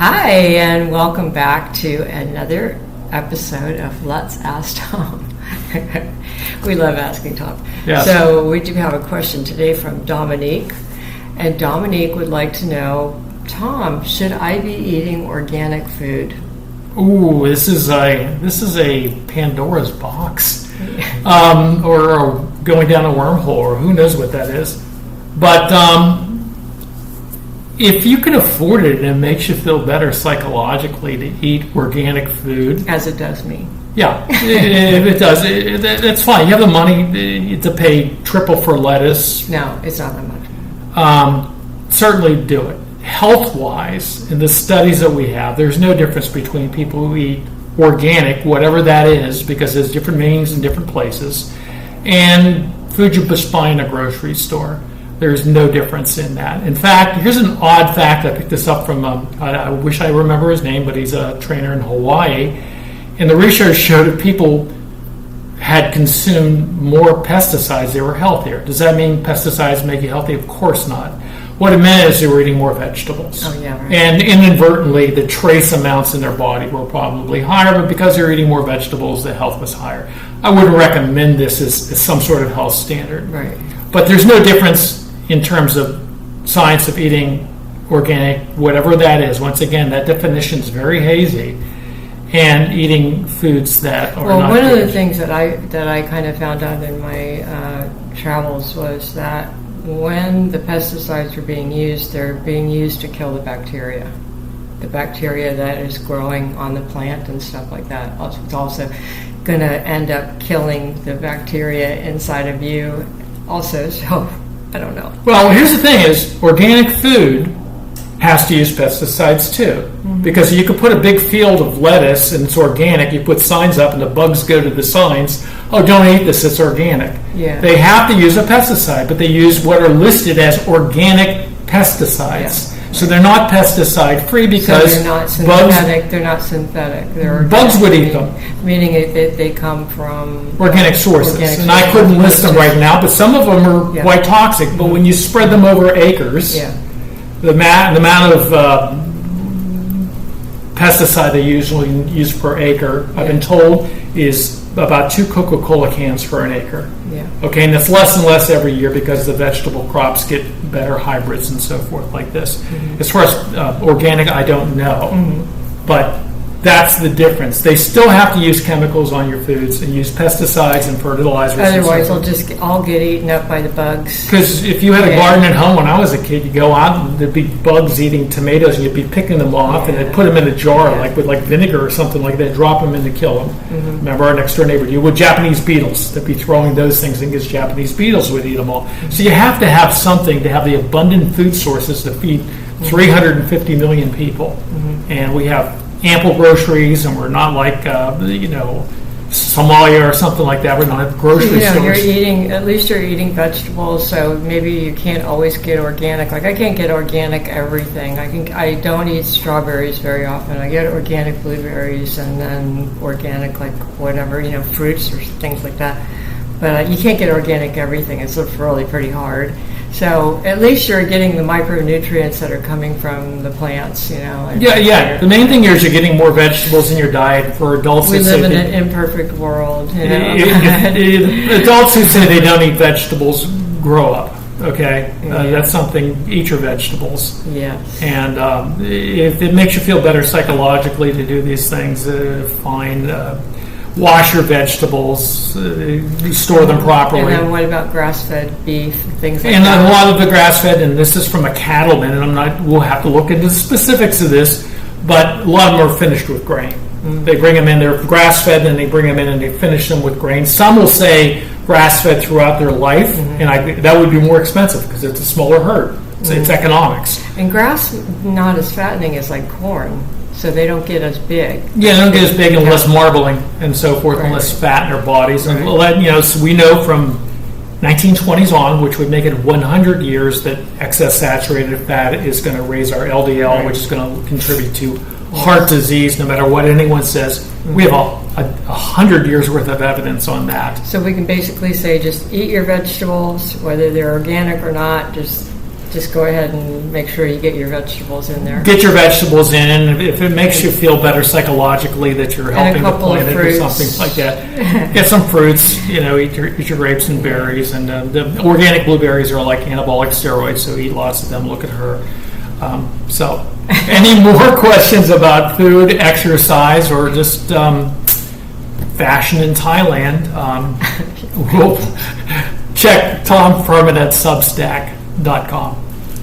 Hi, and welcome back to another episode of Let's Ask Tom. We love asking Tom. Yes. So we do have a question today from Dominique, and Dominique would like to know, Tom, should I be eating organic food? Ooh, this is a Pandora's box, or going down a wormhole, or who knows what that is. But if you can afford it and it makes you feel better psychologically to eat organic food, As it does me. yeah, if it does, that's fine. You have the money to pay triple for lettuce. No, it's not that much. Certainly do it. Health-wise, in the studies that we have, there's no difference between people who eat organic, whatever that is, because there's different meanings in different places, and food you just buy in a grocery store. There's no difference in that. In fact, here's an odd fact. I picked this up from, I wish I remember his name, but he's a trainer in Hawaii. And the research showed that people had consumed more pesticides, they were healthier. Does that mean pesticides make you healthy? Of course not. What it meant is they were eating more vegetables. Oh, yeah, right. And inadvertently, the trace amounts in their body were probably higher, but because they were eating more vegetables, the health was higher. I wouldn't recommend this as some sort of health standard. Right. But there's no difference in terms of science of eating organic, whatever that is. Once again, that definition is very hazy. And eating foods that are not one of good. the things that I kind of found out in my travels was that when the pesticides are being used, they're being used to kill the bacteria that is growing on the plant and stuff like that. It's also going to end up killing the bacteria inside of you also, so I don't know. Well, here's the thing is, organic food has to use pesticides too. Mm-hmm. Because you could put a big field of lettuce and it's organic, you put signs up and the bugs go to the signs, oh, don't eat this, it's organic. Yeah. They have to use a pesticide, but they use what are listed as organic pesticides. Yeah. So they're not pesticide free because so they're not synthetic. They're not synthetic. They're organic, bugs would eat them. Meaning they come from organic sources. And I couldn't list them right now, but some of them are quite toxic. But when you spread them over acres, the amount of pesticide they usually use per acre, I've been told, is about 2 Coca-Cola cans for an acre. Yeah. Okay, and that's less and less every year because the vegetable crops get better hybrids and so forth like this. Mm-hmm. As far as organic, I don't know, but that's the difference. They still have to use chemicals on your foods and use pesticides and fertilizers. Otherwise, they'll all get eaten up by the bugs. Because if you had a garden at home when I was a kid, you go out and there'd be bugs eating tomatoes, and you'd be picking them off, and they'd put them in a jar, like with vinegar or something like that, drop them in to kill them. Mm-hmm. Remember our next door neighbor? You would Japanese beetles. They'd be throwing those things in because Japanese beetles would eat them all. So you have to have something to have the abundant food sources to feed 350 million people, and we have ample groceries, and we're not like Somalia or something like that. We don't have grocery stores. At least you're eating vegetables, so maybe you can't always get organic. Like I can't get organic everything. I don't eat strawberries very often. I get organic blueberries and then organic whatever, fruits or things like that. But you can't get organic everything. It's really pretty hard. So at least you're getting the micronutrients that are coming from the plants, Yeah. The main thing here is you're getting more vegetables in your diet. For adults, we live in an imperfect world. Adults who say they don't eat vegetables grow up. Okay, that's something. Eat your vegetables. Yeah. And if it makes you feel better psychologically to do these things, fine. Wash your vegetables, store them properly. And then what about grass-fed beef, things like that? And that? a lot of the grass-fed, and this is from a cattleman, and we'll have to look into the specifics of this, but a lot of them are finished with grain. Mm-hmm. They bring them in, they're grass-fed, and they bring them in and they finish them with grain. Some will say grass-fed throughout their life, and that would be more expensive because it's a smaller herd. It's economics. And grass, not as fattening as like corn. So they don't get as big. Yeah, they don't get as big and less marbling and so forth, and less fat in their bodies. And so we know from 1920s on, which would make it 100 years, that excess saturated fat is going to raise our LDL, which is going to contribute to heart disease, no matter what anyone says. We have 100 years worth of evidence on that. So we can basically say just eat your vegetables, whether they're organic or not, just just go ahead and make sure you get your vegetables in there. Get your vegetables in, and if it makes you feel better psychologically that you're And a helping the couple of planet or fruits. something like that, get some fruits. Eat your grapes and berries. And the organic blueberries are like anabolic steroids, so eat lots of them. Look at her. So, any more questions about food, exercise, or just fashion in Thailand? We'll check Tom Furman at Substack.com.